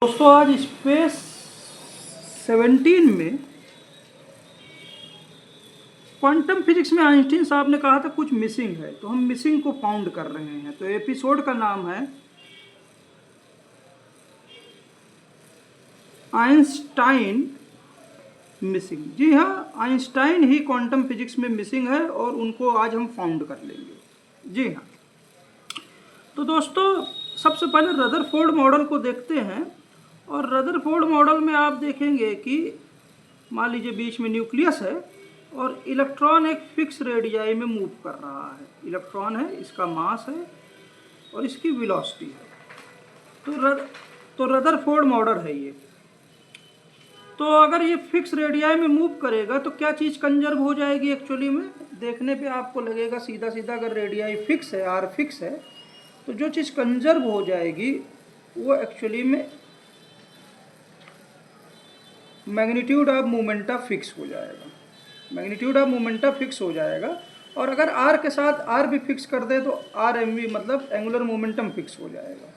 दोस्तों आज स्पेस 17 में क्वांटम फिजिक्स में आइंस्टीन साहब ने कहा था कुछ मिसिंग है, तो हम मिसिंग को फाउंड कर रहे हैं। तो एपिसोड का नाम है आइंस्टाइन मिसिंग। जी हाँ, आइंस्टाइन ही क्वांटम फिजिक्स में मिसिंग है और उनको आज हम फाउंड कर लेंगे। जी हाँ, तो दोस्तों सबसे पहले रदरफोर्ड मॉडल को देखते हैं। और रदरफोर्ड मॉडल में आप देखेंगे कि मान लीजिए बीच में न्यूक्लियस है और इलेक्ट्रॉन एक फिक्स रेडियाई में मूव कर रहा है। इलेक्ट्रॉन है, इसका मास है और इसकी वेलोसिटी है। तो रदरफोर्ड मॉडल है ये। तो अगर ये फिक्स रेडियाई में मूव करेगा तो क्या चीज़ कंजर्व हो जाएगी? एक्चुअली में देखने पे आपको लगेगा सीधा सीधा, अगर रेडियाई फिक्स है, आर फिक्स है, तो जो चीज़ कंजर्व हो जाएगी वो एक्चुअली में मैग्नीट्यूड ऑफ मोमेंटा फिक्स हो जाएगा। मैग्नीट्यूड ऑफ मोमेंटा फिक्स हो जाएगा। और अगर आर के साथ आर भी फिक्स कर दे तो आर एम वी मतलब एंगुलर मोमेंटम फिक्स हो जाएगा।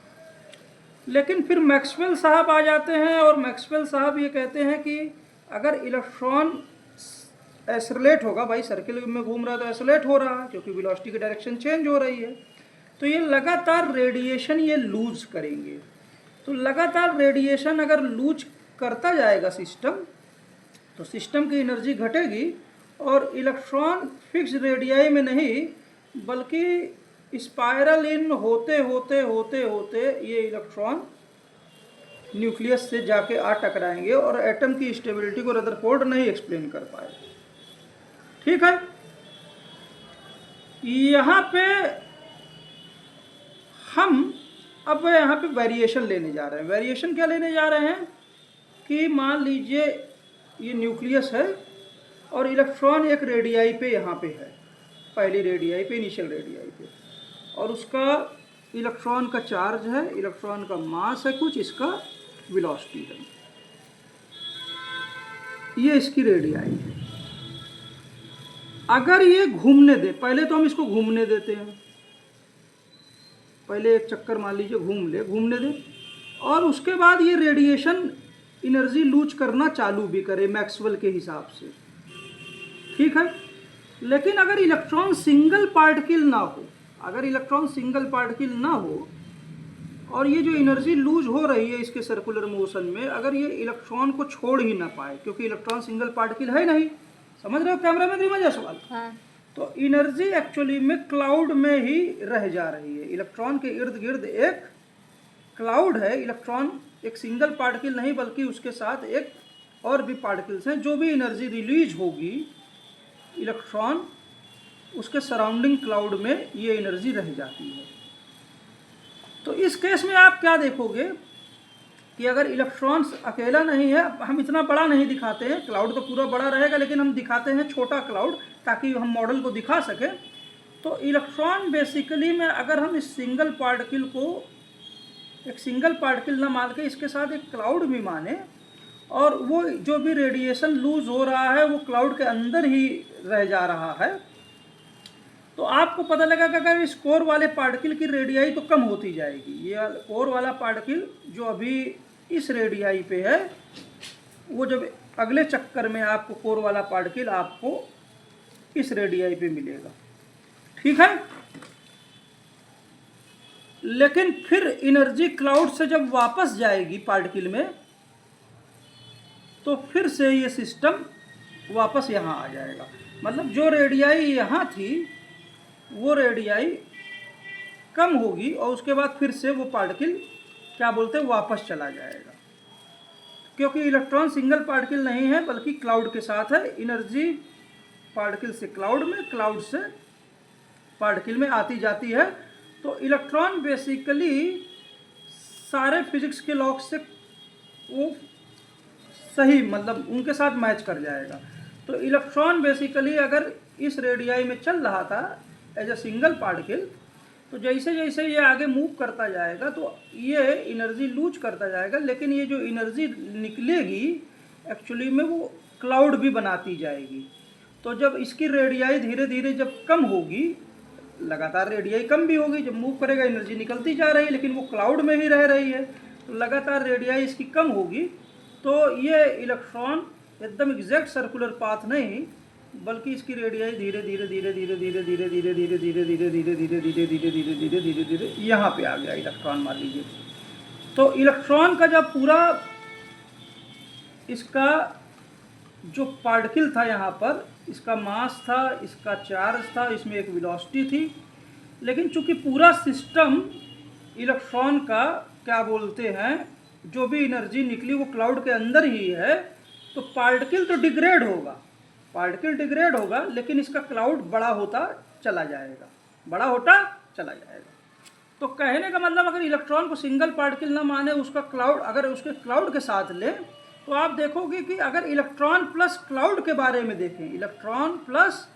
लेकिन फिर मैक्सवेल साहब आ जाते हैं और मैक्सवेल साहब ये कहते हैं कि अगर इलेक्ट्रॉन एसोलेट होगा, भाई सर्किल में घूम रहा है तो एसोलेट हो रहा है क्योंकि वेलोसिटी की डायरेक्शन चेंज हो रही है, तो ये लगातार रेडिएशन ये लूज करेंगे। तो लगातार रेडिएशन अगर लूज करता जाएगा सिस्टम, तो सिस्टम की एनर्जी घटेगी और इलेक्ट्रॉन फिक्स रेडियाई में नहीं बल्कि स्पाइरल इन होते होते होते होते ये इलेक्ट्रॉन न्यूक्लियस से जाके आ टकराएंगे और एटम की स्टेबिलिटी को रदरफोर्ड नहीं एक्सप्लेन कर पाए। ठीक है, यहाँ पे हम अब यहाँ पे वेरिएशन लेने जा रहे हैं। वेरिएशन क्या लेने जा रहे हैं कि मान लीजिए ये न्यूक्लियस है और इलेक्ट्रॉन एक रेडियाई पे यहाँ पे है, पहली रेडियाई पे, इनिशियल रेडियाई पे, और उसका इलेक्ट्रॉन का चार्ज है, इलेक्ट्रॉन का मास है कुछ, इसका वेलोसिटी है, ये इसकी रेडियाई है। अगर ये घूमने दे, पहले तो हम इसको घूमने देते हैं, पहले एक चक्कर मान लीजिए घूमने दे, और उसके बाद ये रेडिएशन एनर्जी लूज करना चालू भी करे मैक्सवेल के हिसाब से। ठीक है, लेकिन अगर इलेक्ट्रॉन सिंगल पार्टिकल ना हो, अगर इलेक्ट्रॉन सिंगल पार्टिकल ना हो और ये जो एनर्जी लूज हो रही है इसके सर्कुलर मोशन में, अगर ये इलेक्ट्रॉन को छोड़ ही ना पाए, क्योंकि इलेक्ट्रॉन सिंगल पार्टिकल है नहीं, समझ रहे हो कैमरा में समझ सवाल? हाँ। तो एनर्जी एक्चुअली में क्लाउड में ही रह जा रही है। इलेक्ट्रॉन के इर्द गिर्द एक क्लाउड है। इलेक्ट्रॉन एक सिंगल पार्टिकल नहीं बल्कि उसके साथ एक और भी पार्टिकल्स हैं। जो भी एनर्जी रिलीज होगी इलेक्ट्रॉन उसके सराउंडिंग क्लाउड में ये एनर्जी रह जाती है। तो इस केस में आप क्या देखोगे कि अगर इलेक्ट्रॉन अकेला नहीं है, हम इतना बड़ा नहीं दिखाते हैं, क्लाउड तो पूरा बड़ा रहेगा लेकिन हम दिखाते हैं छोटा क्लाउड ताकि हम मॉडल को दिखा सकें। तो इलेक्ट्रॉन बेसिकली में अगर हम इस सिंगल पार्टिकल को एक सिंगल पार्टिकल ना मान के इसके साथ एक क्लाउड भी माने, और वो जो भी रेडिएशन लूज हो रहा है वो क्लाउड के अंदर ही रह जा रहा है, तो आपको पता लगा कि अगर इस कोर वाले पार्टिकल की रेडियाई तो कम होती जाएगी। ये कोर वाला पार्टिकल जो अभी इस रेडियाई पे है, वो जब अगले चक्कर में आपको कोर वाला पार्टिकल आपको इस रेडियाई पे मिलेगा। ठीक है, लेकिन फिर एनर्जी क्लाउड से जब वापस जाएगी पार्टिकल में, तो फिर से ये सिस्टम वापस यहाँ आ जाएगा। मतलब जो रेडियाई यहाँ थी वो रेडियाई कम होगी और उसके बाद फिर से वो पार्टिकल क्या बोलते हैं वापस चला जाएगा, क्योंकि इलेक्ट्रॉन सिंगल पार्टिकल नहीं है बल्कि क्लाउड के साथ है। एनर्जी पार्टिकल से क्लाउड में, क्लाउड से पार्टिकल में आती जाती है। तो इलेक्ट्रॉन बेसिकली सारे फिजिक्स के लॉ से वो सही मतलब उनके साथ मैच कर जाएगा। तो इलेक्ट्रॉन बेसिकली अगर इस रेडियाई में चल रहा था एज अ सिंगल पार्टिकल, तो जैसे जैसे ये आगे मूव करता जाएगा तो ये एनर्जी लूज करता जाएगा, लेकिन ये जो एनर्जी निकलेगी एक्चुअली में वो क्लाउड भी बनाती जाएगी। तो जब इसकी रेडियाई धीरे धीरे जब कम होगी, लगातार रेडियाई कम भी होगी, जब मूव करेगा एनर्जी निकलती जा रही है लेकिन वो क्लाउड में ही रह रही है, तो लगातार रेडियाई इसकी कम होगी, तो ये इलेक्ट्रॉन एकदम एग्जैक्ट सर्कुलर पाथ नहीं, बल्कि इसकी रेडियाई धीरे धीरे धीरे धीरे धीरे धीरे धीरे धीरे धीरे धीरे धीरे धीरे धीरे धीरे धीरे धीरे धीरे धीरे यहाँ पे आ गया इलेक्ट्रॉन, मान लीजिए। तो इलेक्ट्रॉन का जब पूरा इसका जो पार्टिकल था यहाँ पर, इसका मास था, इसका चार्ज था, इसमें एक वेलोसिटी थी, लेकिन चूंकि पूरा सिस्टम इलेक्ट्रॉन का क्या बोलते हैं, जो भी एनर्जी निकली वो क्लाउड के अंदर ही है, तो पार्टिकल तो डिग्रेड होगा, पार्टिकल डिग्रेड होगा, लेकिन इसका क्लाउड बड़ा होता चला जाएगा, बड़ा होता चला जाएगा। तो कहने का मतलब अगर इलेक्ट्रॉन को सिंगल पार्टिकल ना माने, उसका क्लाउड अगर उसके क्लाउड के साथ ले, तो आप देखोगे कि अगर इलेक्ट्रॉन प्लस क्लाउड के बारे में देखें, इलेक्ट्रॉन प्लस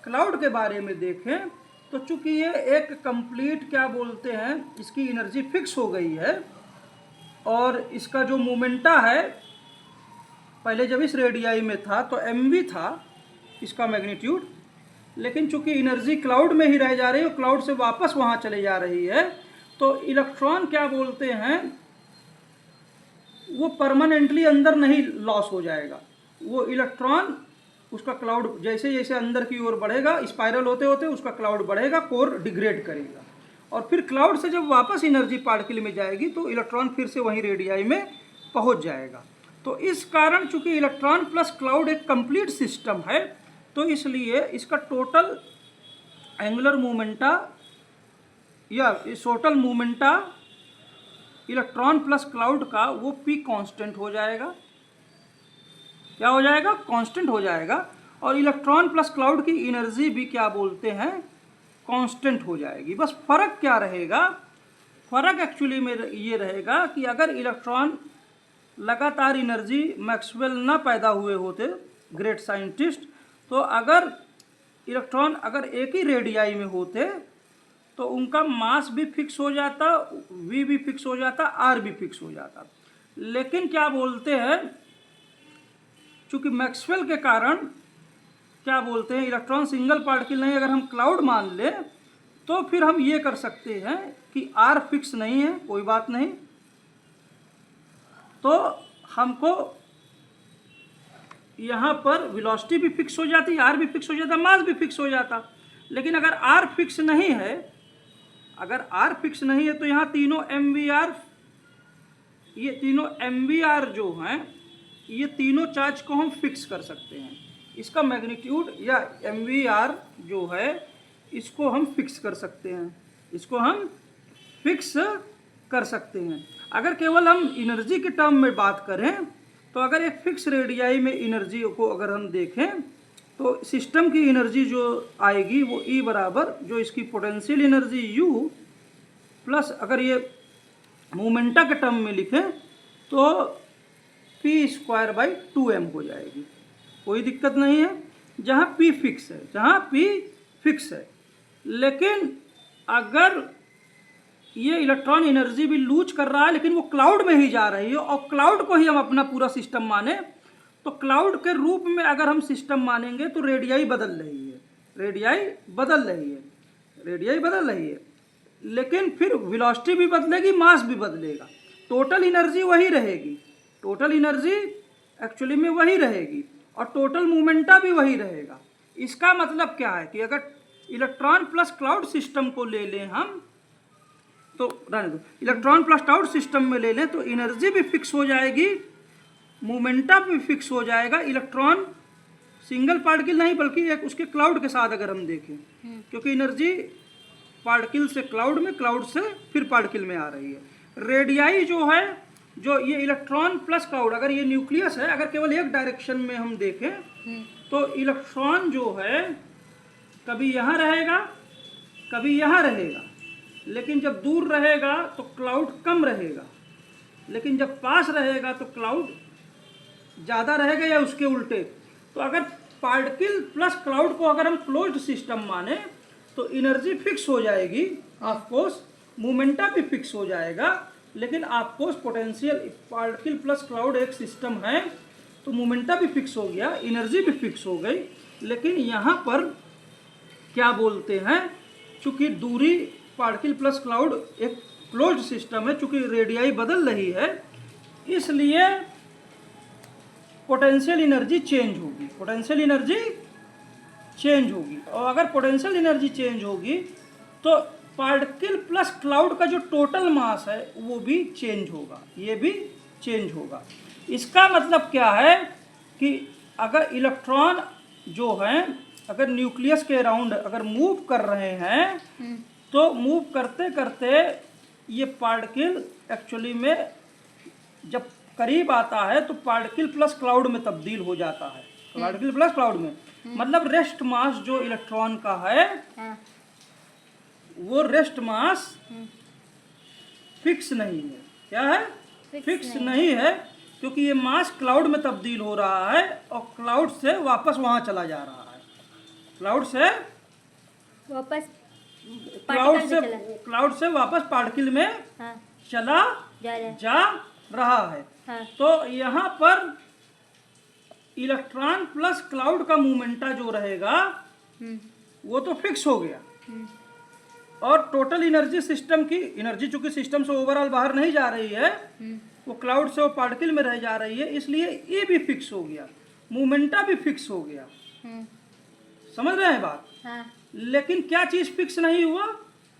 क्लाउड के बारे में देखें, तो चूंकि ये एक कंप्लीट क्या बोलते हैं, इसकी एनर्जी फिक्स हो गई है, और इसका जो मोमेंटा है, पहले जब इस रेडियाई में था तो mv था इसका मैग्नीट्यूड, लेकिन चूंकि एनर्जी क्लाउड में ही रह जा रही है, क्लाउड से वापस वहाँ चले जा रही है, तो इलेक्ट्रॉन क्या बोलते हैं, वो परमानेंटली अंदर नहीं लॉस हो जाएगा। वो इलेक्ट्रॉन उसका क्लाउड जैसे जैसे अंदर की ओर बढ़ेगा, स्पाइरल होते होते उसका क्लाउड बढ़ेगा, कोर डिग्रेड करेगा, और फिर क्लाउड से जब वापस एनर्जी पार्टिकल में जाएगी तो इलेक्ट्रॉन फिर से वहीं रेडियाई में पहुंच जाएगा। तो इस कारण चूंकि इलेक्ट्रॉन प्लस क्लाउड एक कंप्लीट सिस्टम है, तो इसलिए इसका टोटल एंगुलर मोमेंटा या total momenta electron plus cloud का वो p कांस्टेंट हो जाएगा। क्या हो जाएगा? कांस्टेंट हो जाएगा। और इलेक्ट्रॉन प्लस क्लाउड की एनर्जी भी क्या बोलते हैं, कांस्टेंट हो जाएगी। बस फर्क क्या रहेगा, फर्क एक्चुअली में ये रहेगा कि अगर इलेक्ट्रॉन लगातार एनर्जी मैक्सवेल ना पैदा हुए होते ग्रेट साइंटिस्ट, तो अगर इलेक्ट्रॉन अगर एक ही रेडियाई में होते तो उनका मास भी फिक्स हो जाता, v भी फिक्स हो जाता, r भी फिक्स हो जाता। लेकिन क्या बोलते हैं, चूंकि मैक्सवेल के कारण क्या बोलते हैं, इलेक्ट्रॉन सिंगल पार्टिकल नहीं, अगर हम क्लाउड मान लें तो फिर हम ये कर सकते हैं कि r फिक्स नहीं है, कोई बात नहीं, तो हमको यहाँ पर वेलोसिटी भी फिक्स हो जाती, r भी फिक्स हो जाता, मास भी फिक्स हो जाता। लेकिन अगर r फिक्स नहीं है, अगर r फिक्स नहीं है, तो यहाँ तीनों mvr, ये तीनों mvr जो हैं, ये तीनों चार्ज को हम फिक्स कर सकते हैं। इसका मैग्नीट्यूड या mvr जो है, इसको हम फिक्स कर सकते हैं, इसको हम फिक्स कर सकते हैं। अगर केवल हम एनर्जी के टर्म में बात करें, तो अगर एक फिक्स रेडियाई में एनर्जी को अगर हम देखें, तो सिस्टम की एनर्जी जो आएगी वो E बराबर जो इसकी पोटेंशियल एनर्जी U प्लस अगर ये मोमेंटा के टर्म में लिखें तो p²/2m हो जाएगी। कोई दिक्कत नहीं है, जहाँ P फिक्स है, जहाँ P फिक्स है। लेकिन अगर ये इलेक्ट्रॉन एनर्जी भी लूज कर रहा है, लेकिन वो क्लाउड में ही जा रही है, और क्लाउड को ही हम अपना पूरा सिस्टम माने, तो क्लाउड के रूप में अगर हम सिस्टम मानेंगे तो रेडियाई बदल रही है, रेडियाई बदल रही है, रेडियाई बदल रही है, लेकिन फिर वेलोसिटी भी बदलेगी, मास भी बदलेगा, टोटल एनर्जी वही रहेगी, टोटल एनर्जी एक्चुअली में वही रहेगी, और टोटल मोमेंटा भी वही रहेगा। इसका मतलब क्या है कि अगर इलेक्ट्रॉन प्लस क्लाउड सिस्टम को ले लें हम, तो रहने दो, इलेक्ट्रॉन प्लस क्लाउड सिस्टम में ले लें तो एनर्जी भी फिक्स हो जाएगी, मोमेंटम भी फिक्स हो जाएगा। इलेक्ट्रॉन सिंगल पार्टिकल नहीं बल्कि एक उसके क्लाउड के साथ अगर हम देखें, क्योंकि एनर्जी पार्टिकल से क्लाउड में, क्लाउड से फिर पार्टिकल में आ रही है। रेडियाई जो है, जो ये इलेक्ट्रॉन प्लस क्लाउड, अगर ये न्यूक्लियस है, अगर केवल एक डायरेक्शन में हम देखें तो इलेक्ट्रॉन जो है कभी यहाँ रहेगा, कभी यहाँ रहेगा, लेकिन जब दूर रहेगा तो क्लाउड कम रहेगा, लेकिन जब पास रहेगा तो क्लाउड ज़्यादा रहेगा, या उसके उल्टे। तो अगर पार्टिकल प्लस क्लाउड को अगर हम क्लोज्ड सिस्टम माने तो एनर्जी फिक्स हो जाएगी, ऑफकोर्स मोमेंटा भी फिक्स हो जाएगा, लेकिन of course potential particle plus cloud एक सिस्टम है तो मोमेंटा भी फिक्स हो गया, एनर्जी भी फिक्स हो गई। लेकिन यहाँ पर क्या बोलते हैं, चूँकि दूरी पार्टिकल प्लस क्लाउड एक क्लोज्ड सिस्टम है, चूंकि रेडियाई बदल रही है इसलिए पोटेंशियल एनर्जी चेंज होगी, पोटेंशियल एनर्जी चेंज होगी। और अगर पोटेंशियल एनर्जी चेंज होगी तो पार्टिकल प्लस क्लाउड का जो टोटल मास है वो भी चेंज होगा, ये भी चेंज होगा। इसका मतलब क्या है कि अगर इलेक्ट्रॉन जो हैं अगर न्यूक्लियस के अराउंड अगर मूव कर रहे हैं तो मूव करते करते ये पार्टिकल एक्चुअली में जब करीब आता है तो पार्टिकल प्लस क्लाउड में तब्दील हो जाता है, पार्टिकल प्लस क्लाउड में। मतलब रेस्ट मास जो इलेक्ट्रॉन का है वो रेस्ट मास फिक्स नहीं है। क्या है? फिक्स नहीं है, क्योंकि ये मास क्लाउड में तब्दील हो रहा है और क्लाउड से वापस वहां चला जा रहा है, क्लाउड से वापस क्लाउड से वापस पार्टिकल में चला जा रहा है। तो यहाँ पर इलेक्ट्रॉन प्लस क्लाउड का मूवमेंटा जो रहेगा वो तो फिक्स हो गया, और टोटल एनर्जी सिस्टम की एनर्जी चूंकि सिस्टम से ओवरऑल बाहर नहीं जा रही है, वो क्लाउड से वो पार्टिकल में रह जा रही है, इसलिए ये भी फिक्स हो गया, मूवमेंटा भी फिक्स हो गया। समझ रहे हैं बात? लेकिन क्या चीज फिक्स नहीं हुआ?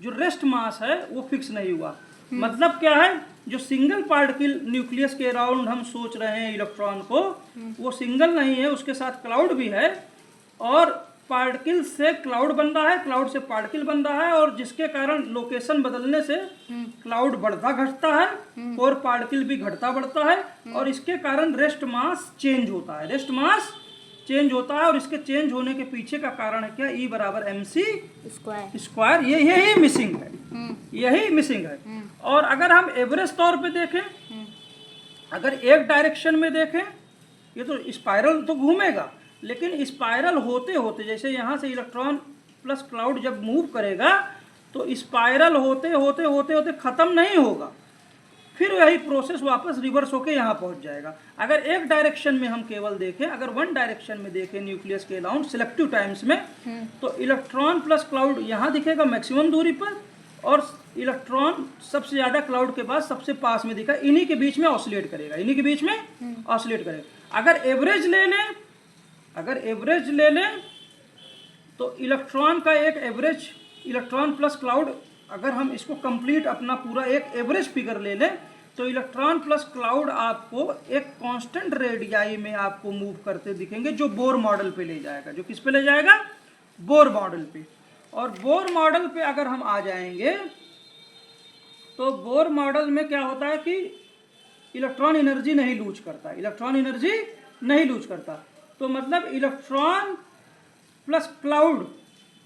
जो रेस्ट मास है वो फिक्स नहीं हुआ। मतलब क्या है? जो सिंगल पार्टिकल न्यूक्लियस के अराउंड हम सोच रहे हैं इलेक्ट्रॉन को, वो सिंगल नहीं है, उसके साथ क्लाउड भी है, और पार्टिकल से क्लाउड बन रहा है, क्लाउड से पार्टिकल बन रहा है, और जिसके कारण लोकेशन बदलने से क्लाउड बढ़ता घटता है और पार्टिकल भी घटता बढ़ता है, और इसके कारण रेस्ट मास चेंज होता है, रेस्ट मास चेंज होता है। और इसके चेंज होने के पीछे का कारण है क्या? E बराबर mc स्क्वायर। यही मिसिंग है, यही मिसिंग है। और अगर हम एवरेज तौर पे देखें, अगर एक डायरेक्शन में देखें, ये तो स्पाइरल तो घूमेगा, लेकिन स्पाइरल होते होते जैसे यहाँ से इलेक्ट्रॉन प्लस क्लाउड जब मूव करेगा तो स्पाइरल होते होते होते होते ख़त्म नहीं होगा, फिर वही प्रोसेस वापस रिवर्स होके यहाँ पहुँच जाएगा। अगर एक डायरेक्शन में हम केवल देखें, अगर वन डायरेक्शन में देखें न्यूक्लियस के अराउंड सिलेक्टिव टाइम्स में, तो इलेक्ट्रॉन प्लस क्लाउड यहाँ दिखेगा मैक्सिमम दूरी पर, और इलेक्ट्रॉन सबसे ज़्यादा क्लाउड के बाद सबसे पास में दिखा, इन्हीं के बीच में ऑसिलेट करेगा, इन्हीं के बीच में ऑसिलेट करेगा। अगर एवरेज ले लें, अगर एवरेज ले लें तो इलेक्ट्रॉन का एक एवरेज, इलेक्ट्रॉन प्लस क्लाउड, अगर हम इसको कंप्लीट अपना पूरा एक एवरेज फिगर ले लें तो इलेक्ट्रॉन प्लस क्लाउड आपको एक कांस्टेंट रेडियाई में आपको मूव करते दिखेंगे, जो बोर मॉडल पे ले जाएगा। जो किस पे ले जाएगा? बोर मॉडल पे। और बोर मॉडल पे अगर हम आ जाएंगे तो बोर मॉडल में क्या होता है कि इलेक्ट्रॉन एनर्जी नहीं लूज करता, इलेक्ट्रॉन एनर्जी नहीं लूज करता। तो मतलब इलेक्ट्रॉन प्लस क्लाउड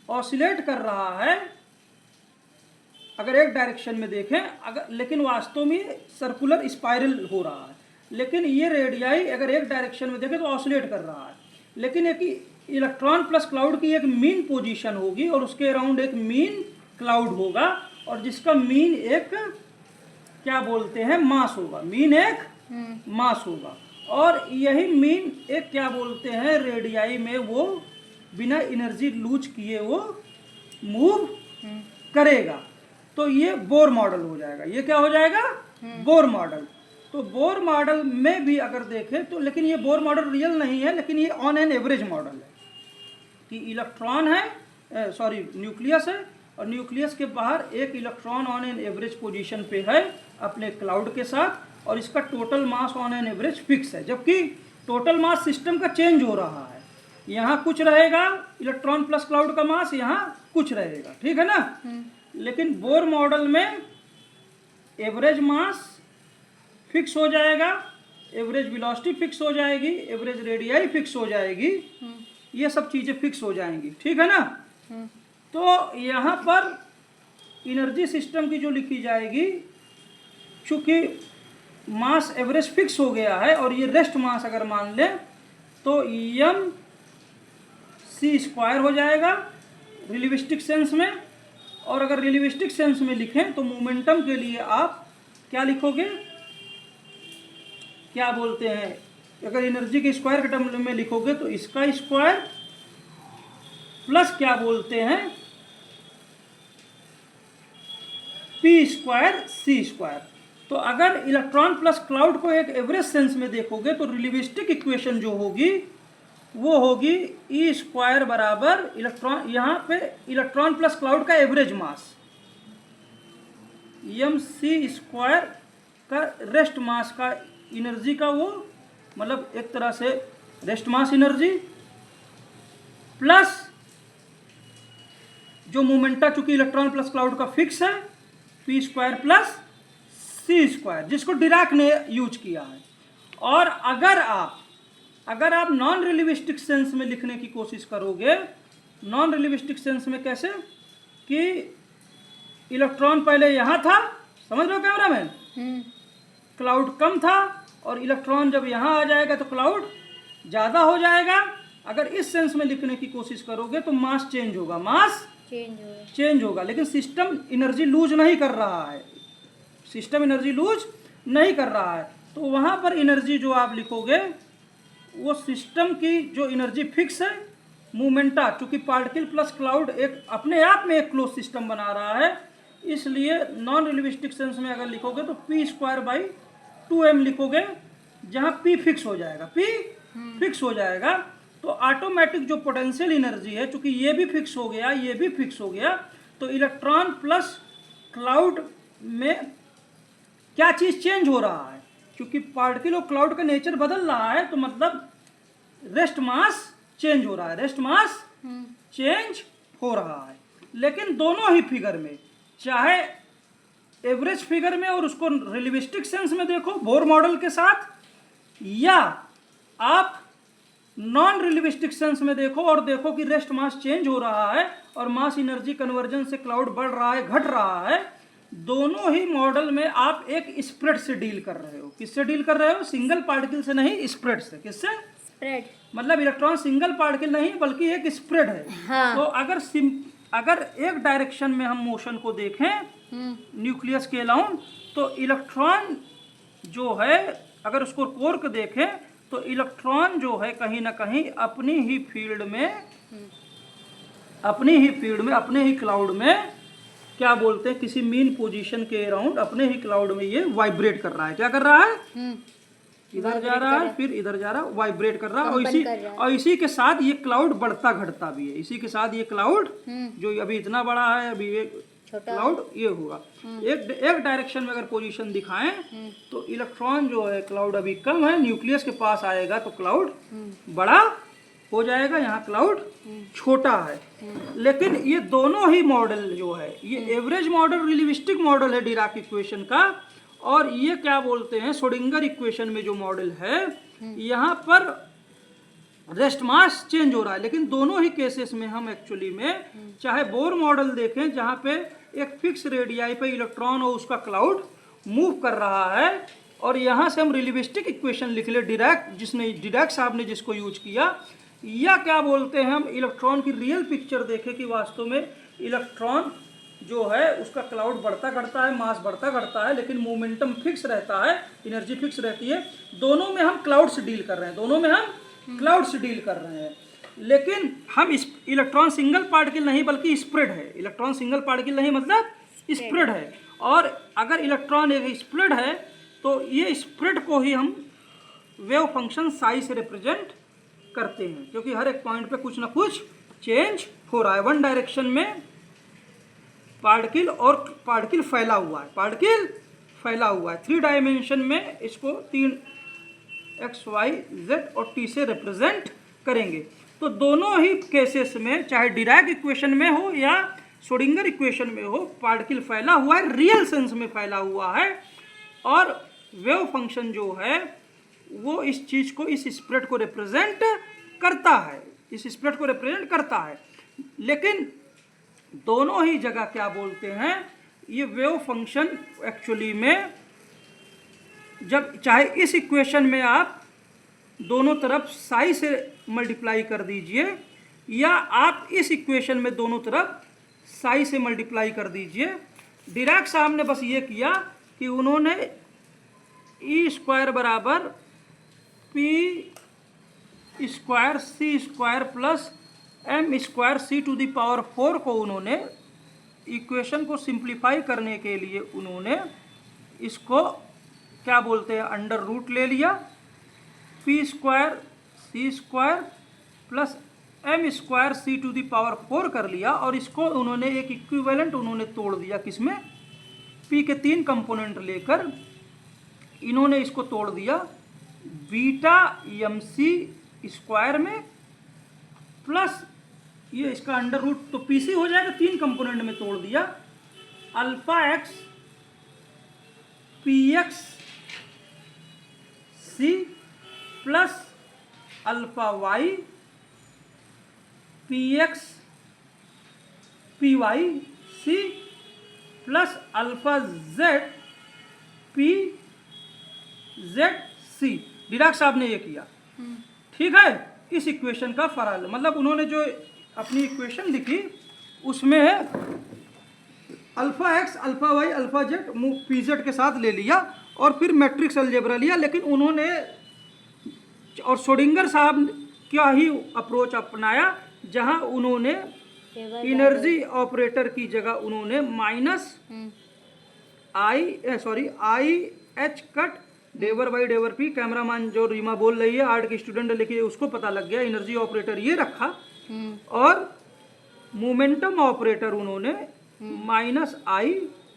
ऑसिलेट कर रहा है अगर एक डायरेक्शन में देखें, अगर, लेकिन वास्तव में सर्कुलर स्पाइरल हो रहा है, लेकिन ये रेडियाई अगर एक डायरेक्शन में देखें तो ऑसिलेट कर रहा है। लेकिन एक इलेक्ट्रॉन प्लस क्लाउड की एक मीन पोजीशन होगी और उसके अराउंड एक मीन क्लाउड होगा, और जिसका मीन एक क्या बोलते हैं मास होगा, मीन एक मास होगा, और यही मीन एक क्या बोलते हैं रेडियाई में वो बिना एनर्जी लूज किए वो मूव करेगा। तो ये बोर मॉडल हो जाएगा। ये क्या हो जाएगा? Bohr model. तो बोर मॉडल में भी अगर देखें तो, लेकिन ये बोर मॉडल रियल नहीं है, लेकिन ये ऑन एन एवरेज मॉडल है कि इलेक्ट्रॉन है, न्यूक्लियस है, और न्यूक्लियस के बाहर एक electron on an average position पे है अपने क्लाउड के साथ, और इसका total mass on an average fix है, जबकि टोटल मास सिस्टम का चेंज हो रहा है। यहाँ कुछ रहेगा इलेक्ट्रॉन प्लस क्लाउड का मास, यहाँ कुछ रहेगा, ठीक है ना। लेकिन बोर मॉडल में एवरेज मास फिक्स हो जाएगा, एवरेज वेलोसिटी फिक्स हो जाएगी, एवरेज रेडियाई फिक्स हो जाएगी, ये सब चीज़ें फिक्स हो जाएंगी, ठीक है ना। तो यहाँ पर एनर्जी सिस्टम की जो लिखी जाएगी, चूँकि मास एवरेज फिक्स हो गया है और ये रेस्ट मास अगर मान लें तो एम सी स्क्वायर हो जाएगा रिलेटिविस्टिक सेंस में। और अगर रिलेटिविस्टिक सेंस में लिखें तो मोमेंटम के लिए आप क्या लिखोगे, क्या बोलते हैं, अगर एनर्जी के स्क्वायर के टर्म में लिखोगे तो इसका स्क्वायर प्लस क्या बोलते हैं पी स्क्वायर सी स्क्वायर। तो अगर इलेक्ट्रॉन प्लस क्लाउड को एक एवरेज सेंस में देखोगे तो रिलेटिविस्टिक इक्वेशन जो होगी वो होगी ई स्क्वायर बराबर इलेक्ट्रॉन, यहाँ पे इलेक्ट्रॉन प्लस क्लाउड का average mass M C square का रेस्ट मास का एनर्जी का वो मतलब एक तरह से रेस्ट मास एनर्जी प्लस जो मोमेंटा चूंकि इलेक्ट्रॉन प्लस क्लाउड का फिक्स है P square plus C square, जिसको डिराक ने यूज किया है। और अगर आप नॉन रिलेटिविस्टिक सेंस में लिखने की कोशिश करोगे, नॉन रिलेटिविस्टिक सेंस में कैसे कि इलेक्ट्रॉन पहले यहाँ था, समझ लो कैमरामैन, क्लाउड कम था और इलेक्ट्रॉन जब यहाँ आ जाएगा तो क्लाउड ज़्यादा हो जाएगा। अगर इस सेंस में लिखने की कोशिश करोगे तो मास चेंज होगा, मास चेंज होगा, लेकिन सिस्टम एनर्जी लूज नहीं कर रहा है, सिस्टम एनर्जी लूज नहीं कर रहा है। तो वहाँ पर एनर्जी जो आप लिखोगे वो सिस्टम की जो एनर्जी फिक्स है, मोमेंटा, चूँकि पार्टिकल प्लस क्लाउड एक अपने आप में एक क्लोज सिस्टम बना रहा है, इसलिए नॉन रिलेटिविस्टिक सेंस में अगर लिखोगे तो पी स्क्वायर बाई 2m लिखोगे, जहाँ p फिक्स हो जाएगा, p फिक्स हो जाएगा। तो ऑटोमेटिक जो पोटेंशियल एनर्जी है, चूंकि ये भी फिक्स हो गया, ये भी फिक्स हो गया, तो इलेक्ट्रॉन प्लस क्लाउड में क्या चीज़ चेंज हो रहा है, क्योंकि पार्टिकल और क्लाउड का नेचर बदल रहा है, तो मतलब रेस्ट मास चेंज हो रहा है, रेस्ट मास चेंज हो रहा है। लेकिन दोनों ही फिगर में, चाहे एवरेज फिगर में और उसको रिलेटिविस्टिक सेंस में देखो बोर मॉडल के साथ, या आप नॉन रिलेटिविस्टिक सेंस में देखो और देखो कि रेस्ट मास चेंज हो रहा है और मास एनर्जी कन्वर्जन से क्लाउड बढ़ रहा है, घट रहा है, दोनों ही मॉडल में आप एक स्प्रेड से डील कर रहे हो। किससे डील कर रहे हो? सिंगल पार्टिकल से नहीं, स्प्रेड से। किससे? स्प्रेड, मतलब इलेक्ट्रॉन सिंगल पार्टिकल नहीं बल्कि एक स्प्रेड है। हाँ। तो अगर एक डायरेक्शन में हम मोशन को देखें न्यूक्लियस के अलाउंड, तो इलेक्ट्रॉन जो है अगर उसको कोर को देखें तो इलेक्ट्रॉन जो है कहीं ना कहीं अपनी ही फील्ड में, अपने ही क्लाउड में क्या बोलते हैं, किसी मीन पोजीशन के अराउंड अपने ही क्लाउड में ये वाइब्रेट कर रहा है। क्या कर रहा है? इधर जा रहा है, फिर इधर जा रहा है, वाइब्रेट कर रहा है। और इसी के साथ ये क्लाउड बढ़ता घटता भी है। इसी के साथ ये क्लाउड जो अभी इतना बड़ा है, अभी एक क्लाउड ये होगा। एक डायरेक्शन में अगर पोजीशन दिखाएं तो इलेक्ट्रॉन जो है क्लाउड अभी कम है, न्यूक्लियस के पास आएगा तो क्लाउड बड़ा हो जाएगा, यहाँ क्लाउड छोटा है। लेकिन ये दोनों ही मॉडल जो है, ये एवरेज मॉडल रिलेटिविस्टिक मॉडल है डिराक इक्वेशन का, और ये क्या बोलते हैं श्रोडिंगर इक्वेशन में जो मॉडल है, यहाँ पर रेस्ट मास चेंज हो रहा है। लेकिन दोनों ही केसेस में हम एक्चुअली में चाहे बोर मॉडल देखें जहाँ पे एक फिक्स रेडियाई पे इलेक्ट्रॉन और उसका क्लाउड मूव कर रहा है, और यहाँ से हम रिलेटिविस्टिक इक्वेशन लिख ले डिराक साहब ने जिसको यूज किया, या क्या बोलते हैं हम इलेक्ट्रॉन की रियल पिक्चर देखें कि वास्तव में इलेक्ट्रॉन जो है उसका क्लाउड बढ़ता घटता है, मास बढ़ता घटता है, लेकिन मोमेंटम फिक्स रहता है, एनर्जी फिक्स रहती है। दोनों में हम क्लाउड से डील कर रहे हैं, दोनों में हम क्लाउड से डील कर रहे हैं। लेकिन हम इलेक्ट्रॉन सिंगल पार्टिकल नहीं बल्कि स्प्रेड है। इलेक्ट्रॉन सिंगल पार्टिकल नहीं मतलब स्प्रेड है। और अगर इलेक्ट्रॉन एक स्प्रेड है तो ये स्प्रेड को ही हम वेव फंक्शन साई से रिप्रेजेंट करते हैं, क्योंकि हर एक पॉइंट पे कुछ ना कुछ चेंज हो रहा है। वन डायरेक्शन में पार्टिकल और पार्टिकल फैला हुआ है, पार्टिकल फैला हुआ है। 3 डायमेंशन में इसको 3 x, y, z और t से रिप्रेजेंट करेंगे। तो दोनों ही केसेस में, चाहे डिराक इक्वेशन में हो या श्रोडिंगर इक्वेशन में हो, पार्टिकल फैला हुआ है, रियल सेंस में फैला हुआ है, और वेव फंक्शन जो है वो इस चीज़ को, इस स्प्रेड को रिप्रेजेंट करता है, इस स्प्रेड को रिप्रेजेंट करता है। लेकिन दोनों ही जगह क्या बोलते हैं, ये वेव फंक्शन एक्चुअली में जब चाहे इस इक्वेशन में आप दोनों तरफ साई से मल्टीप्लाई कर दीजिए, या आप इस इक्वेशन में दोनों तरफ साई से मल्टीप्लाई कर दीजिए। डिराक साहब ने बस ये किया कि उन्होंने ई स्क्वायर बराबर P square C square plus m square c to the power 4 को उन्होंने इक्वेशन को सिंप्लीफाई करने के लिए उन्होंने इसको क्या बोलते हैं अंडर रूट ले लिया, P square C square plus M square C to the power 4 कर लिया, और इसको उन्होंने एक इक्विवेलेंट उन्होंने तोड़ दिया किसमें, पी के 3 कंपोनेंट लेकर इन्होंने इसको तोड़ दिया बीटा एम सी स्क्वायर में, प्लस ये इसका अंडर रूट तो पीसी हो जाएगा, 3 कंपोनेंट में तोड़ दिया, alpha X P X C plus alpha Y P X P Y C plus alpha Z P Z C. Dirac साहब ने ये किया, ठीक है। इस इक्वेशन का फराल मतलब उन्होंने जो अपनी इक्वेशन लिखी उसमें alpha X alpha Y alpha Z P Z के साथ ले लिया और फिर मैट्रिक्स अलजेब्रा लिया, लेकिन उन्होंने और श्रोडिंगर साहब क्या ही अप्रोच अपनाया, जहां उन्होंने एनर्जी ऑपरेटर की जगह उन्होंने minus i h cut del by del p, cameraman जो रीमा बोल रही है आर्ट की स्टूडेंट लेकिन उसको पता लग गया, एनर्जी ऑपरेटर ये रखा, और मोमेंटम ऑपरेटर उन्होंने minus i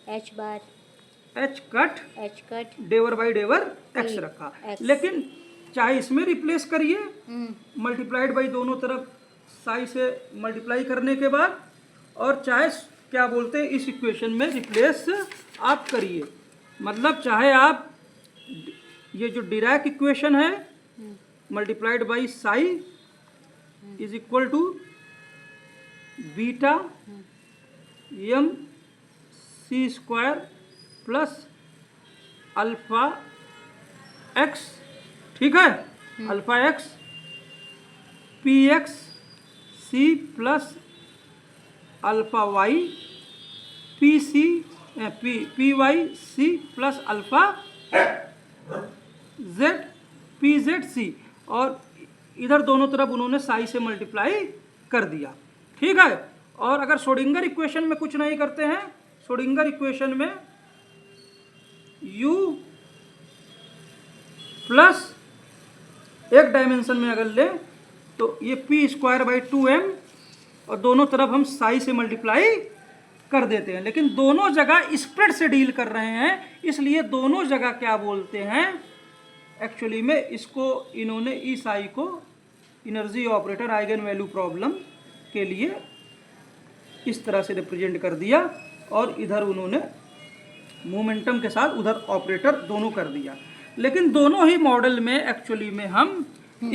h cut del by del x रखा। लेकिन चाहे इसमें रिप्लेस करिए मल्टीप्लाइड बाई दोनों तरफ साई से मल्टीप्लाई करने के बाद, और चाहे क्या बोलते हैं इस इक्वेशन में रिप्लेस आप करिए, मतलब चाहे आप ये जो डिराक इक्वेशन है multiplied by psi is equal to beta M C square plus alpha X, ठीक है, alpha X P X C plus alpha Y P C P Y C plus alpha Z P Z C, और इधर दोनों तरफ उन्होंने साई से multiply कर दिया, ठीक है। और अगर श्रोडिंगर इक्वेशन में कुछ नहीं करते हैं, श्रोडिंगर इक्वेशन में u प्लस एक डायमेंशन में अगर ले तो ये पी स्क्वायर बाई 2m और दोनों तरफ हम साई से मल्टीप्लाई कर देते हैं, लेकिन दोनों जगह स्प्रेड से डील कर रहे हैं, इसलिए दोनों जगह क्या बोलते हैं एक्चुअली में इसको इन्होंने ई साई को energy operator eigen value problem के लिए इस तरह से रिप्रेजेंट कर दिया, और इधर उन्होंने मोमेंटम के साथ उधर ऑपरेटर दोनों कर दिया। लेकिन दोनों ही मॉडल में एक्चुअली में हम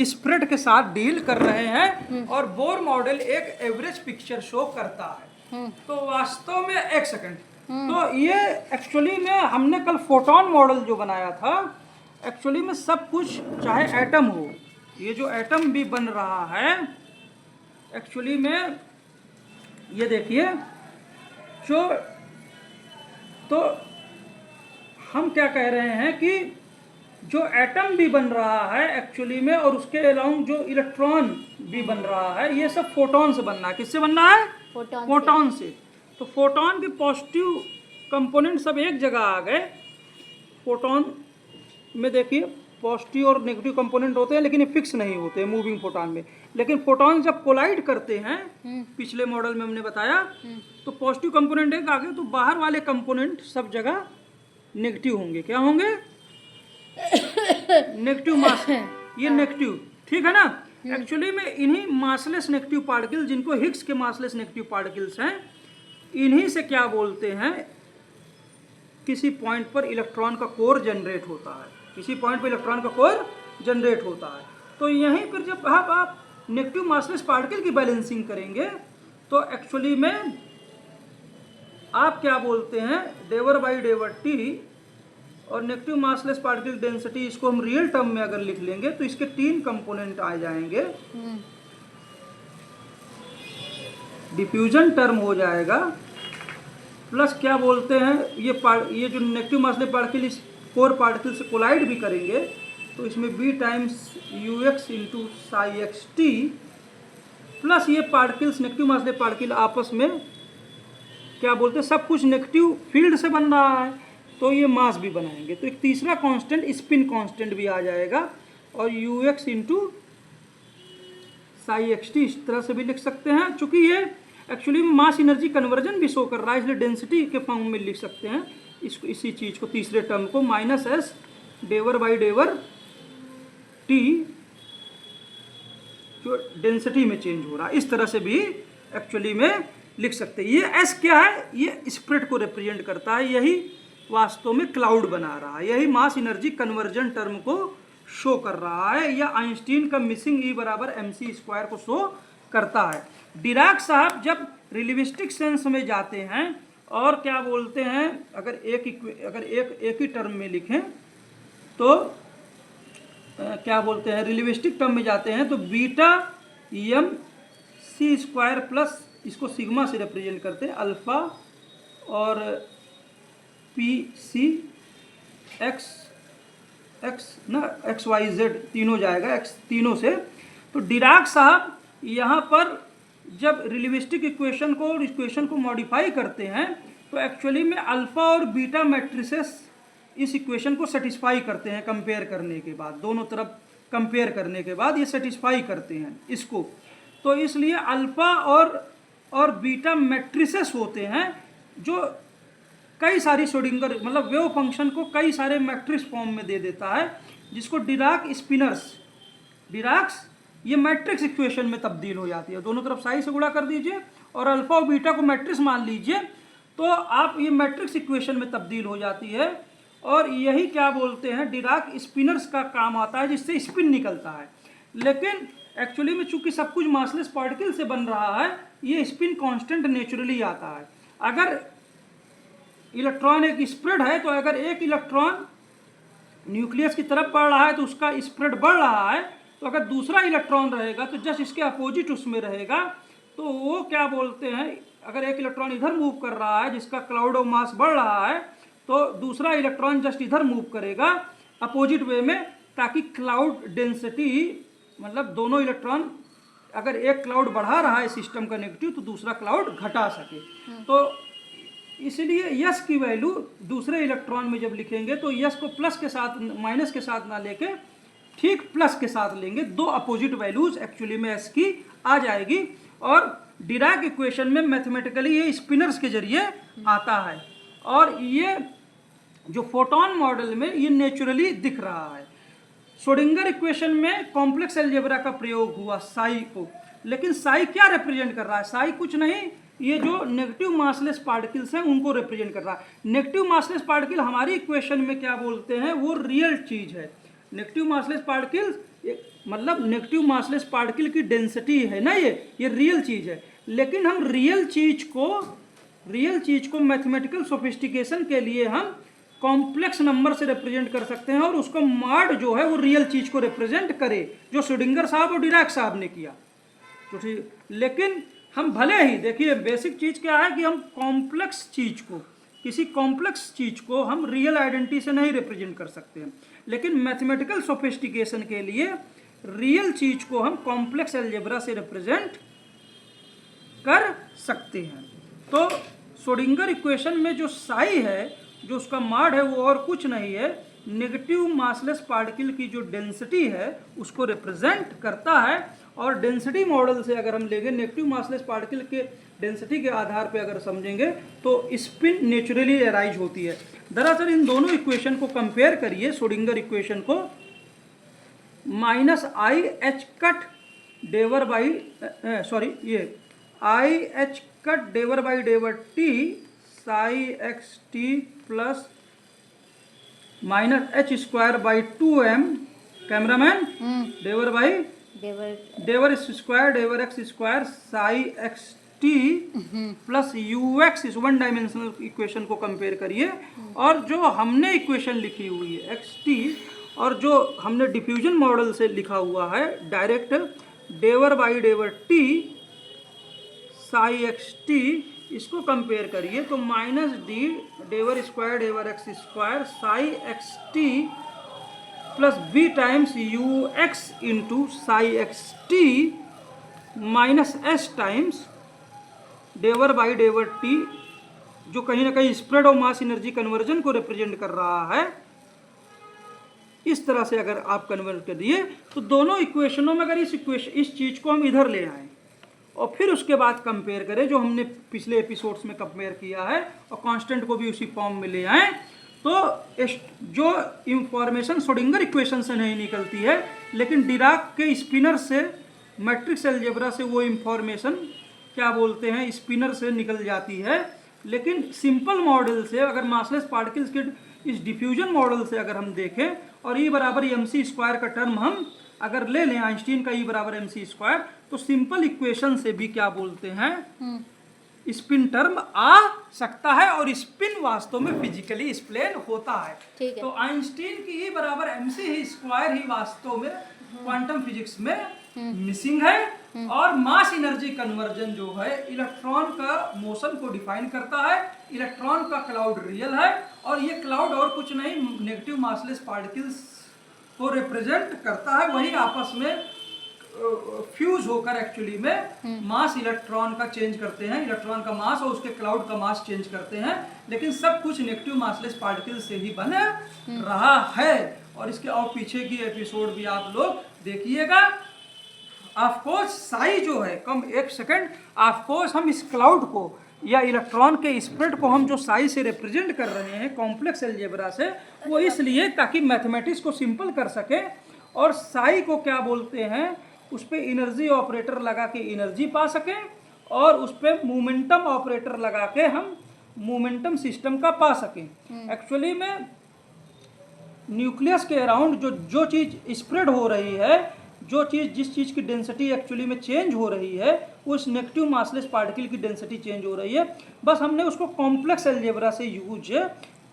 स्प्रेड के साथ डील कर रहे हैं, और बोर मॉडल एक एवरेज पिक्चर शो करता है। तो वास्तव में एक सेकंड, तो ये एक्चुअली में हमने कल फोटोन मॉडल जो बनाया था, एक्चुअली में सब कुछ चाहे एटम हो, ये जो एटम भी बन रहा है एक्चुअली में ये देखिए जो, तो हम क्या कह रहे हैं कि जो एटम भी बन रहा है एक्चुअली में, और उसके अलाउंग जो इलेक्ट्रॉन भी बन रहा है, ये सब फोटोन से बन रहा है। किससे बन रहा है? फोटोन से। तो फोटोन के पॉजिटिव कंपोनेंट सब एक जगह आ गए। फोटोन में देखिए पॉजिटिव और नेगेटिव कंपोनेंट होते हैं, लेकिन ये फिक्स नहीं होते मूविंग फोटोन में। लेकिन फोटोन जब कोलाइड करते हैं, पिछले मॉडल में हमने बताया, तो पॉजिटिव कंपोनेंट एक आ गए, तो बाहर वाले कंपोनेंट सब जगह नेगेटिव होंगे। क्या होंगे? नेगेटिव मास, ये नेगेटिव, ठीक है ना। एक्चुअली में इन्हीं मासलेस नेगेटिव पार्टिकल, जिनको हिग्स के मासलेस नेगेटिव पार्टिकल्स हैं, इन्हीं से क्या बोलते हैं, किसी पॉइंट पर इलेक्ट्रॉन का कोर जनरेट होता है, किसी पॉइंट पर इलेक्ट्रॉन का कोर जनरेट होता है। तो यहीं पर जब आप नेगेटिव मासलेस पार्टिकल की बैलेंसिंग करेंगे, तो एक्चुअली में आप क्या बोलते हैं, डेवर बाई डेवर टी, और नेगेटिव मासलेस पार्टिकल डेंसिटी, इसको हम रियल टर्म में अगर लिख लेंगे तो इसके 3 कंपोनेंट आ जाएंगे। डिफ्यूजन टर्म हो जाएगा, प्लस क्या बोलते हैं, ये जो नेगेटिव मासलेस पार्टिकल इस कोर पार्टिकल से कोलाइड भी करेंगे, तो इसमें b times ux into psi x t, plus ये पार्टिकल्स नेगेटिव मासलेस पार्टिकल आपस में क्या बोलते हैं, सब कुछ नेगेटिव फील्ड से बन रहा है, तो ये मास भी बनाएंगे। तो एक तीसरा कांस्टेंट स्पिन कांस्टेंट भी आ जाएगा, और you x into psi x T इस तरह से भी लिख सकते हैं। चूंकि ये एक्चुअली मास एनर्जी कन्वर्जन भी शो कर रहा है, इसलिए डेंसिटी के फॉर्म में लिख सकते हैं इसको, इसी चीज़ को, तीसरे टर्म को, minus S डेवर by del t जो डेंसिटी में चेंज हो रहा है, इस तरह से भी एक्चुअली में लिख सकते हैं। ये एस क्या है, ये स्प्रेड को रिप्रेजेंट करता है, यही वास्तव में क्लाउड बना रहा है, यही मास एनर्जी कन्वर्जन टर्म को शो कर रहा है, या आइंस्टीन का मिसिंग ई बराबर एम सी स्क्वायर को शो करता है। डिराक साहब जब रिलेटिविस्टिक सेंस में जाते हैं और क्या बोलते हैं, अगर एक ही टर्म में लिखें तो क्या बोलते हैं, रिलेटिविस्टिक टर्म में जाते हैं तो beta M C square plus, इसको सिग्मा से रिप्रेजेंट करते हैं, अल्फा और P C X Y Z तीनों जाएगा, एक्स तीनों से। तो डिराक साहब यहाँ पर जब रिलेटिविस्टिक इक्वेशन को और इक्वेशन को मॉडिफाई करते हैं तो एक्चुअली में अल्फा और बीटा मैट्रिसेस इस इक्वेशन को सेटिस्फाई करते हैं, कंपेयर करने के बाद, दोनों तरफ कंपेयर करने के बाद ये सेटिस्फाई करते हैं इसको। तो इसलिए अल्फा और बीटा मैट्रिसेस होते हैं जो कई सारी श्रोडिंगर मतलब वेव फंक्शन को कई सारे मैट्रिक्स फॉर्म में दे देता है, जिसको डिराक स्पिनर्स, डिराक्स ये मैट्रिक्स इक्वेशन में तब्दील हो जाती है। दोनों तरफ साई से गुणा कर दीजिए और अल्फा और बीटा को मैट्रिक्स मान लीजिए, तो आप ये मैट्रिक्स इक्वेशन में तब्दील हो जाती है, और यही क्या बोलते हैं डिराक स्पिनर्स का काम आता है, जिससे स्पिन निकलता है। लेकिन एक्चुअली में चूंकि सब कुछ मासलेस पार्टिकल से बन रहा है, ये स्पिन कांस्टेंट नेचुरली आता है। अगर इलेक्ट्रॉन एक स्प्रेड है, तो अगर एक इलेक्ट्रॉन न्यूक्लियस की तरफ बढ़ रहा है तो उसका स्प्रेड बढ़ रहा है, तो अगर दूसरा इलेक्ट्रॉन रहेगा तो जस्ट इसके अपोजिट उसमें रहेगा, तो वो क्या बोलते हैं, अगर एक इलेक्ट्रॉन इधर मूव कर रहा है जिसका क्लाउड ऑफ मास बढ़ रहा है, तो दूसरा इलेक्ट्रॉन जस्ट इधर मूव करेगा अपोजिट वे में, ताकि क्लाउड डेंसिटी मतलब दोनों इलेक्ट्रॉन, अगर एक क्लाउड बढ़ा रहा है सिस्टम का नेगेटिव तो दूसरा क्लाउड घटा सके। तो इसलिए यस की वैल्यू दूसरे इलेक्ट्रॉन में जब लिखेंगे तो यस को प्लस के साथ माइनस के साथ ना लेके ठीक प्लस के साथ लेंगे, दो अपोजिट वैल्यूज एक्चुअली में एस की आ जाएगी। और डिराक इक्वेशन में मैथमेटिकली ये स्पिनर्स के जरिए आता है, और ये जो फोटोन मॉडल में ये नेचुरली दिख रहा है। श्रोडिंगर इक्वेशन में कॉम्प्लेक्स अलजेब्रा का प्रयोग हुआ साई को, लेकिन साई क्या रिप्रेजेंट कर रहा है, साई कुछ नहीं, ये जो नेगेटिव मासलेस पार्टिकल्स हैं उनको रिप्रेजेंट कर रहा है। नेगेटिव मासलेस पार्टिकल हमारी इक्वेशन में क्या बोलते हैं, वो रियल चीज़ है। नेगेटिव मासलेस पार्टिकल्स मतलब नेगेटिव मासलेस पार्टिकल की डेंसिटी है ना, ये रियल चीज़ है। लेकिन हम रियल चीज़ को मैथमेटिकल सोफिस्टिकेशन के लिए हम कॉम्प्लेक्स नंबर से रिप्रेजेंट कर सकते हैं, और उसका मॉड जो है वो रियल चीज़ को रिप्रेजेंट करे, जो श्रोडिंगर साहब और डिराक साहब ने किया। तो ठीक, लेकिन हम भले ही देखिए बेसिक चीज़ क्या है कि हम कॉम्प्लेक्स चीज़ को, किसी कॉम्प्लेक्स चीज़ को हम रियल आइडेंटिटी से नहीं रिप्रेजेंट कर सकते हैं, लेकिन मैथमेटिकल सोफिस्टिकेशन के लिए रियल चीज़ को हम कॉम्प्लेक्स अलजेब्रा से रिप्रेजेंट कर सकते हैं। तो श्रोडिंगर इक्वेशन में जो साई है, जो उसका मॉड है, वो और कुछ नहीं है, नेगेटिव मासलेस पार्टिकल की जो डेंसिटी है उसको रिप्रेजेंट करता है। और डेंसिटी मॉडल से अगर हम लेंगे, नेगेटिव मासलेस पार्टिकल के डेंसिटी के आधार पे अगर समझेंगे तो स्पिन नेचुरली अराइज होती है। दरअसल इन दोनों इक्वेशन को कंपेयर करिए, श्रोडिंगर इक्वेशन को minus i h cut del by ये i h cut del by del t psi x t plus minus h square by 2m, cameraman, del by del square del x square psi x t plus u x, इस one dimensional equation को compare करिए, और जो हमने equation लिखी हुई है x T, और जो हमने डिफ्यूजन मॉडल से लिखा हुआ है direct del by del t psi x t, इसको कंपेयर करिए तो minus d del square del x square psi x t plus b times u x into psi x t minus s times del by del t जो कहीं ना कहीं spread of mass energy conversion को represent कर रहा है, इस तरह से अगर आप कन्वर्ट कर दिए तो दोनों इक्वेशनों में अगर इस चीज़ को हम इधर ले आएँ और फिर उसके बाद कंपेयर करें जो हमने पिछले एपिसोड्स में कंपेयर किया है और कांस्टेंट को भी उसी फॉर्म में ले आएँ, तो जो इंफॉर्मेशन श्रोडिंगर इक्वेशन से नहीं निकलती है लेकिन डिराक के स्पिनर से, मैट्रिक्स अलजेब्रा से वो इंफॉर्मेशन क्या बोलते हैं स्पिनर से निकल जाती है। लेकिन सिंपल मॉडल से अगर मासलेस पार्टिकल्स के इस डिफ्यूजन मॉडल से अगर हम देखें और E बराबर mc स्क्वायर का टर्म हम अगर ले लें, आइंस्टीन का E बराबर mc स्क्वायर, तो सिंपल इक्वेशन से भी क्या बोलते हैं स्पिन टर्म आ सकता है और स्पिन वास्तव में फिजिकली एक्सप्लेन होता है। तो आइंस्टीन की E बराबर mc स्क्वायर ही वास्तव में क्वांटम फिजिक्स में मिसिंग है और मास एनर्जी कन्वर्जन जो है इलेक्ट्रॉन का मोशन को डिफाइन करता है। इलेक्ट्रॉन का क्लाउड रियल है और ये क्लाउड और कुछ नहीं नेगेटिव मासलेस पार्टिकल्स को रिप्रेजेंट करता है, वही आपस में फ्यूज होकर एक्चुअली में मास इलेक्ट्रॉन का चेंज करते हैं, इलेक्ट्रॉन का मास और उसके क्लाउड का मास चेंज करते हैं, लेकिन सब कुछ नेगेटिव मासलेस पार्टिकल से ही बन रहा है। और इसके और पीछे की एपिसोड भी आप लोग देखिएगा। ऑफकोर्स साई जो है कम एक सेकंड, ऑफकोर्स हम इस क्लाउड को या इलेक्ट्रॉन के स्प्रेड को हम जो साई से रिप्रेजेंट कर रहे हैं कॉम्प्लेक्स अलजेब्रा से, वो इसलिए ताकि मैथमेटिक्स को सिंपल कर सके। और साई को क्या बोलते हैं, उस पर एनर्जी ऑपरेटर लगा के एनर्जी पा सकें और उस पर मोमेंटम ऑपरेटर लगा के हम मोमेंटम सिस्टम का पा सकें। एक्चुअली में न्यूक्लियस के अराउंड जो चीज़ स्प्रेड हो रही है, जिस चीज़ की डेंसिटी एक्चुअली में चेंज हो रही है, उस नेगेटिव मासलेस पार्टिकल की डेंसिटी चेंज हो रही है। बस हमने उसको कॉम्प्लेक्स अलजेब्रा से यूज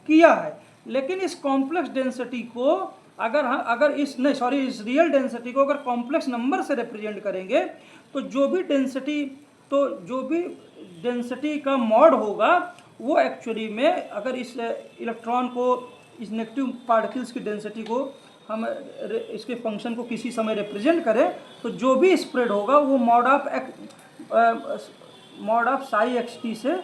किया है। लेकिन इस कॉम्प्लेक्स डेंसिटी को अगर इस रियल डेंसिटी को अगर कॉम्प्लेक्स नंबर से रिप्रेजेंट करेंगे तो जो भी डेंसिटी का मॉड होगा वो एक्चुअली में अगर इस इलेक्ट्रॉन को, इस नेगेटिव पार्टिकल्स की डेंसिटी को हम इसके फंक्शन को किसी समय रिप्रेजेंट करें तो जो भी स्प्रेड होगा वो मॉड ऑफ साई xt से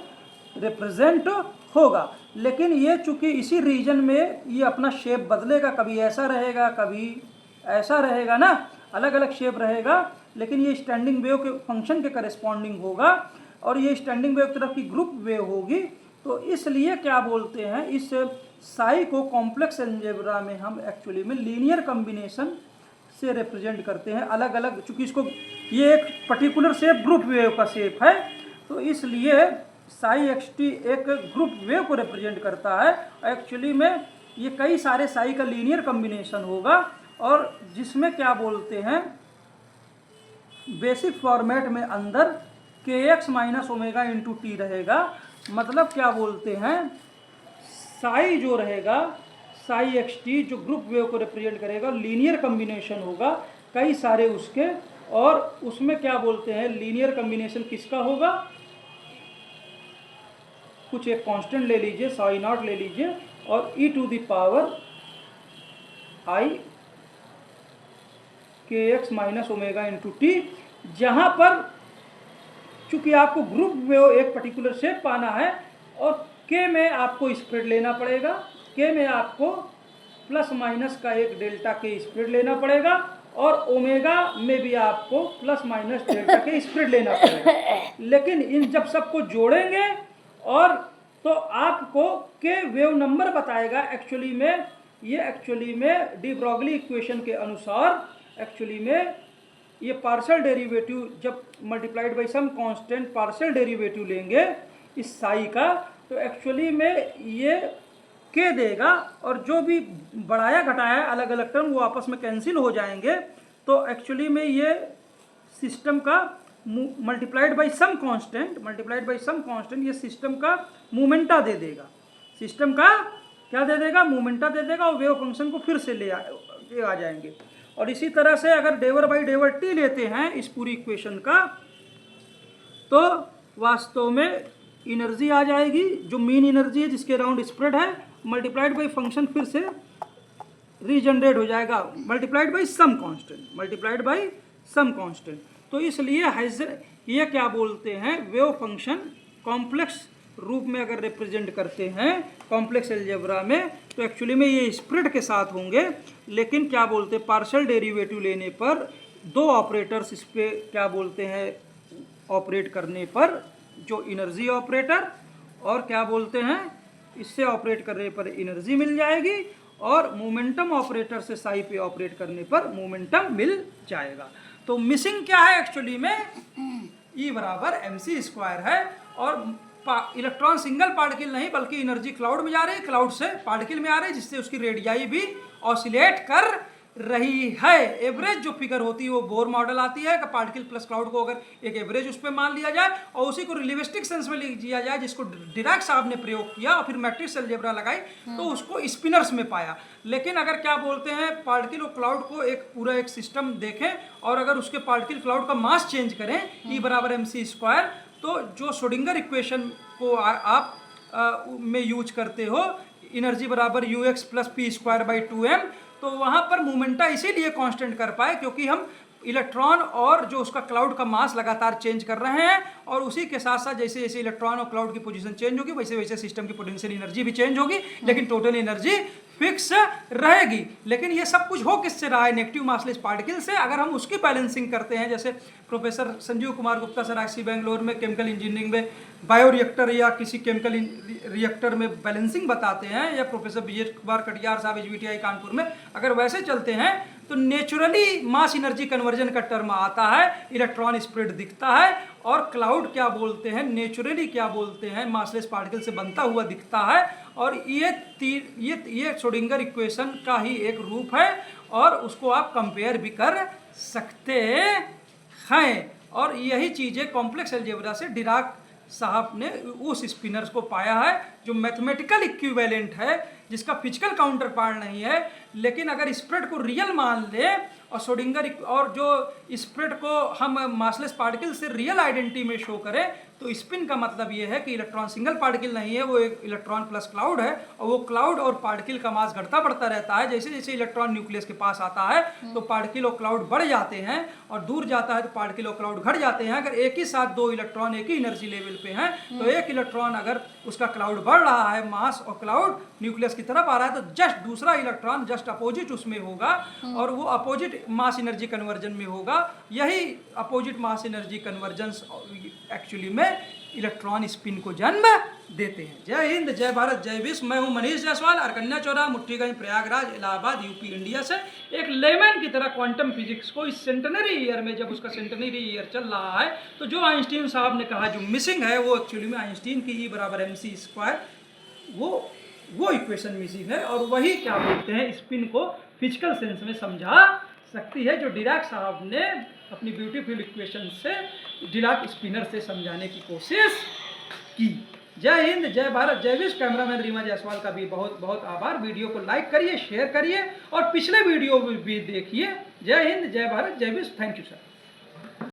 रिप्रेजेंट होगा। लेकिन ये चूंकि इसी रीजन में ये अपना शेप बदलेगा, कभी ऐसा रहेगा कभी ऐसा रहेगा ना, अलग अलग शेप रहेगा, लेकिन ये स्टैंडिंग वेव के फंक्शन के करस्पॉन्डिंग होगा और ये स्टैंडिंग वेव तरफ की ग्रुप वेव होगी। तो इसलिए क्या बोलते हैं, इस साई को कॉम्प्लेक्स अलजेब्रा में हम एक्चुअली में लीनियर कॉम्बिनेशन से रिप्रेजेंट करते हैं अलग अलग, चूँकि इसको ये एक पर्टिकुलर शेप ग्रुप वेव का शेप है, तो इसलिए साई xt एक ग्रुप वेव को रिप्रेजेंट करता है। एक्चुअली में ये कई सारे साई का लीनियर कॉम्बिनेशन होगा और जिसमें क्या बोलते हैं बेसिक फॉर्मेट में अंदर kx minus omega into T रहेगा। मतलब क्या बोलते हैं, साई जो रहेगा, साई xt जो ग्रुप वेव को रिप्रेजेंट करेगा, लीनियर कॉम्बिनेशन होगा कई सारे उसके, और उसमें क्या बोलते हैं लीनियर कॉम्बिनेशन किसका होगा, कुछ एक कांस्टेंट ले लीजिए, साई नॉट ले लीजिए और e to the power i kx minus omega into T, जहाँ पर चूँकि आपको ग्रुप वेव एक पर्टिकुलर शेप पाना है और k में आपको स्प्रेड लेना पड़ेगा, k में आपको प्लस माइनस का एक डेल्टा k स्प्रेड लेना पड़ेगा और ओमेगा में भी आपको plus minus delta k spread लेना पड़ेगा। लेकिन इन जब सबको जोड़ेंगे और तो आपको k वेव नंबर बताएगा। एक्चुअली में डी ब्रॉगली इक्वेशन के अनुसार एक्चुअली में ये पार्शियल डेरिवेटिव जब multiplied by some constant partial derivative लेंगे इस साई का, तो एक्चुअली में ये k देगा और जो भी बढ़ाया घटाया अलग अलग टर्म वो आपस में कैंसिल हो जाएंगे। तो एक्चुअली में ये सिस्टम का मल्टीप्लाइड बाई सम कांस्टेंट ये सिस्टम का मोमेंटा दे देगा, सिस्टम का क्या दे देगा, मोमेंटा दे देगा और वेव फंक्शन को फिर से ले आ जाएंगे। और इसी तरह से अगर डेवर बाई डेवर टी लेते हैं इस पूरी इक्वेशन का, तो वास्तव में एनर्जी आ जाएगी जो मीन एनर्जी है जिसके अराउंड स्प्रेड है, मल्टीप्लाइड बाई फंक्शन फिर से रीजनरेट हो जाएगा मल्टीप्लाइड बाई सम कांस्टेंट। तो इसलिए ये क्या बोलते हैं, वेव फंक्शन कॉम्प्लेक्स रूप में अगर रिप्रेजेंट करते हैं कॉम्प्लेक्स अलजेब्रा में, तो एक्चुअली में ये स्प्रेड के साथ होंगे। लेकिन क्या बोलते हैं, पार्शियल डेरिवेटिव लेने पर दो ऑपरेटर्स इस पे क्या बोलते हैं ऑपरेट करने पर, जो एनर्जी ऑपरेटर और क्या बोलते हैं इससे ऑपरेट करने पर एनर्जी मिल जाएगी, और मोमेंटम ऑपरेटर से साई पे ऑपरेट करने पर मोमेंटम मिल जाएगा। तो मिसिंग क्या है एक्चुअली में, E बराबर mc² है। और इलेक्ट्रॉन सिंगल पार्टिकल नहीं बल्कि एनर्जी क्लाउड में जा रही है, क्लाउड से पार्टिकल में आ रही है, जिससे उसकी रेडियाई भी ऑसिलेट कर रही है। एवरेज जो फिगर होती है वो बोर मॉडल आती है कि पार्टिकल प्लस क्लाउड को अगर एक एवरेज उस पर मान लिया जाए और उसी को रिलेटिविस्टिक सेंस में लिया जाए, जिसको डिराक साहब ने प्रयोग किया और फिर मैट्रिक्स अलजेब्रा लगाई तो उसको स्पिनर्स में पाया। लेकिन अगर क्या बोलते हैं पार्टिकल और क्लाउड को एक पूरा एक सिस्टम देखें और अगर उसके पार्टिकल क्लाउड का मास चेंज करें E बराबर mc², तो जो श्रोडिंगर इक्वेशन को आप में यूज करते हो एनर्जी बराबर ux प्लस p²/2m, तो वहाँ पर मोमेंटा इसीलिए कांस्टेंट कर पाए क्योंकि हम इलेक्ट्रॉन और जो उसका क्लाउड का मास लगातार चेंज कर रहे हैं, और उसी के साथ साथ जैसे जैसे इलेक्ट्रॉन और क्लाउड की पोजीशन चेंज होगी वैसे वैसे सिस्टम की पोटेंशियल एनर्जी भी चेंज होगी, लेकिन टोटल एनर्जी फिक्स रहेगी। लेकिन ये सब कुछ हो किससे रहा है, नेगेटिव मासलेस पार्टिकल से। अगर हम उसकी बैलेंसिंग करते हैं, जैसे professor Sanjeev Kumar Gupta sir IISc Bangalore में केमिकल इंजीनियरिंग में बायोरिएक्टर या किसी केमिकल रिएक्टर में बैलेंसिंग बताते हैं, या प्रोफेसर विजय कुमार कटियार साहब HBTI कानपुर में अगर वैसे चलते हैं तो नेचुरली मास एनर्जी कन्वर्जन का टर्म आता है, इलेक्ट्रॉन स्प्रेड दिखता है, और क्लाउड क्या बोलते हैं नेचुरली क्या बोलते हैं मासलेस पार्टिकल से बनता हुआ दिखता है। और ये श्रोडिंगर इक्वेशन का ही एक रूप है और उसको आप कंपेयर भी कर सकते हैं। और यही चीज़ें कॉम्प्लेक्स अलजेब्रा से डिराक साहब ने उस स्पिनर्स को पाया है जो मैथमेटिकल इक्विवेलेंट है, जिसका फिजिकल काउंटर पार्ट नहीं है। लेकिन अगर स्प्रेड को रियल मान ले और श्रोडिंगर और जो स्प्रेड को हम मासलेस पार्टिकल से रियल आइडेंटिटी में शो करें, तो स्पिन का मतलब ये है कि इलेक्ट्रॉन सिंगल पार्टिकल नहीं है, वो एक इलेक्ट्रॉन प्लस क्लाउड है, और वो क्लाउड और पार्टिकल का मास घटता बढ़ता रहता है। जैसे जैसे इलेक्ट्रॉन न्यूक्लियस के पास आता है तो पार्टिकल और क्लाउड बढ़ जाते हैं, और दूर जाता है तो पार्टिकल और क्लाउड घट जाते हैं। अगर एक ही साथ दो इलेक्ट्रॉन एक ही एनर्जी लेवल पे हैं, तो एक इलेक्ट्रॉन अगर उसका क्लाउड बढ़ रहा है, मास और क्लाउड न्यूक्लियस की तरफ आ रहा है, तो जस्ट दूसरा इलेक्ट्रॉन जस्ट अपोजिट उसमें होगा, और वो अपोजिट मास एनर्जी कन्वर्जन में होगा। यही opposite mass energy convergence actually में इलेक्ट्रॉन स्पिन को जन्म देते हैं। जय हिंद, जय भारत, जय विश्व। मैं हूं मनीष जायसवाल, अरकन्या चौराहा, मुट्ठीगंज, प्रयागराज, इलाहाबाद, यूपी, इंडिया से। एक लेमैन की तरह क्वांटम फिजिक्स को इस सेंटेनरी ईयर में, जब उसका सेंटेनरी ईयर चल रहा है, तो जो आइंस्टीन साहब ने कहा जो मिसिंग है वो एक्चुअली में आइंस्टीन की E बराबर mc², वो इक्वेशन मिसिंग है, और वही क्या बोलते हैं स्पिन को फिजिकल सेंस में समझा सकती है, जो डिराक साहब ने अपनी ब्यूटीफुल इक्वेशन से डिराक स्पिनर से समझाने की कोशिश की। जय हिंद, जय भारत, जय विश्व। कैमरामैन रीमा जायसवाल का भी बहुत बहुत आभार। वीडियो को लाइक करिए, शेयर करिए और पिछले वीडियो भी देखिए। जय हिंद, जय भारत, जय विश्व। Thank you sir.